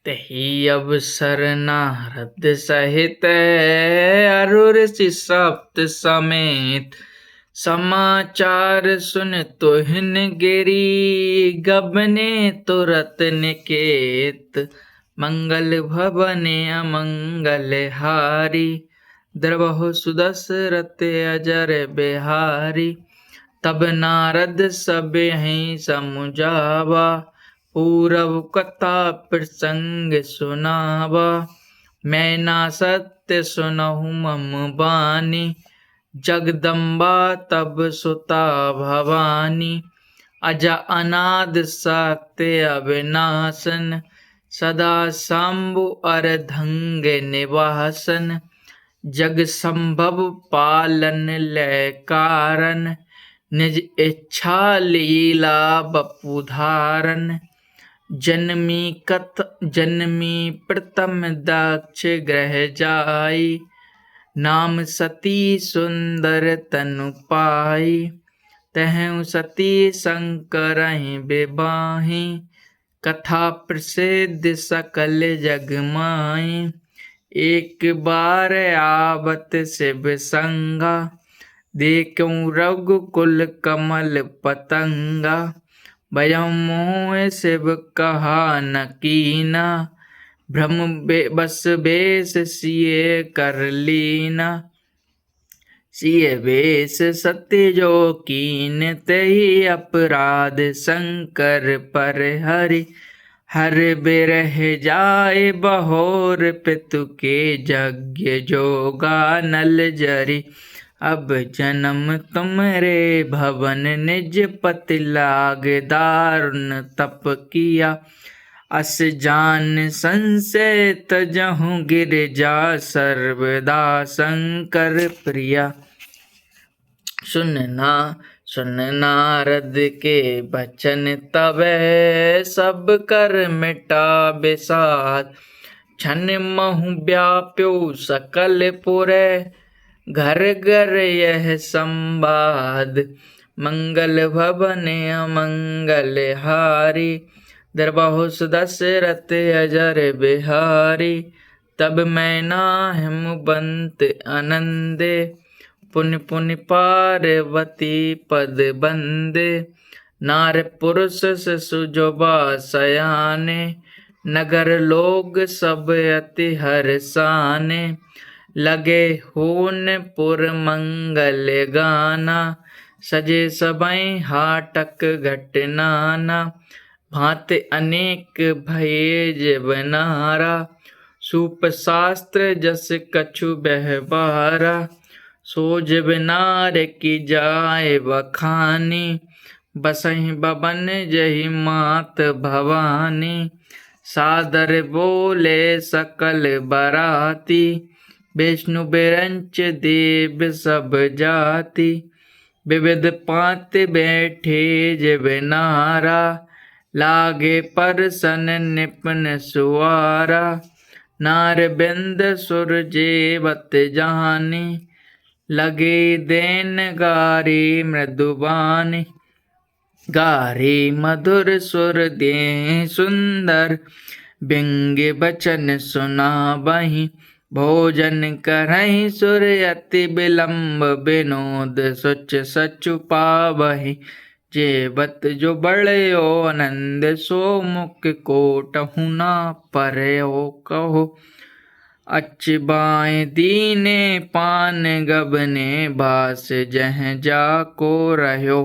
तही अवसर नारद सहित अरुर ऋषि सप्त समेत समाचार सुन तुहिन गिरी गबने तुरत निकेत मंगल भवने अमंगल हारी द्रवहु सुदशरथ अजर बिहारी। तब नारद सब हैं समुझावा पूरब कथा प्रसंग सुनावा। मैं ना सत्य सुनहु मम बानी जगदम्बा तब सुता भवानी। अजा अनाद सत्य अविनाशन सदा शंभु अर्धंग निवासन। जग संभव पालन लय कारण निज इच्छा लीला बपु धारण। जन्मी प्रथम दक्ष ग्रह जाई नाम सती सुंदर तनु पाई। तहु सती शंकरहि विबाहि कथा प्रसिद्ध सकल जग माई। एक बार आवत शिव संगा देखूं रघुकुल कमल पतंगा। भयं मोह शिव कहा न कीना भ्रम बस बेश सिए कर लीना। सिए बेश सत्य जो कीन तही अपराध शंकर पर हरि। हर बिरह जाए बहोर पितु के यज्ञ जोगा नल जरी। अब जन्म तुमरे भवन निज पति लाग दारुण तप किया। अस जान संशय तजहु गिरजा सर्वदा शंकर प्रिया। सुन नारद के बचन तबे सब कर मिटा विषाद। छन महु व्याप्यो सकल पुरे घर घर यह संवाद। मंगल भवन अमंगल हारी द्रवहु दशरथ अजर बिहारी। तब मैना हिमवंत आनंदे पुनि पुनि पार्वती पद बंदे। नार पुरुष सुजोबा सयाने नगर लोग सब अति हर्षाने। लगे होन पुर मंगल गाना सजे सबई हाटक घटनाना। भांति अनेक भये जीवनारा सूप शास्त्र जस कछु बहबारा। सो जीवनार की जाय बखानी बसहि बबन जहि मात भवानी। सादर बोले सकल बराती विष्णु बिरंच देव सब जाति। विविध पात बैठे जीवनारा लागे परसन निपन सुवारा। नार बिंद सुर जेवत जानी लगे देन गारी मृदुबानी। गारी मधुर सुर दे सुंदर व्यंग्य बचन सुनावहि। भोजन करहि सुर अति विलंब विनोद सुच सचु पावहि। जेवत जो बड़यो आनंद सो मुख कोटहु न परयो कहो। अचबाए दीने पान गबने बास जह जाको रह्यो।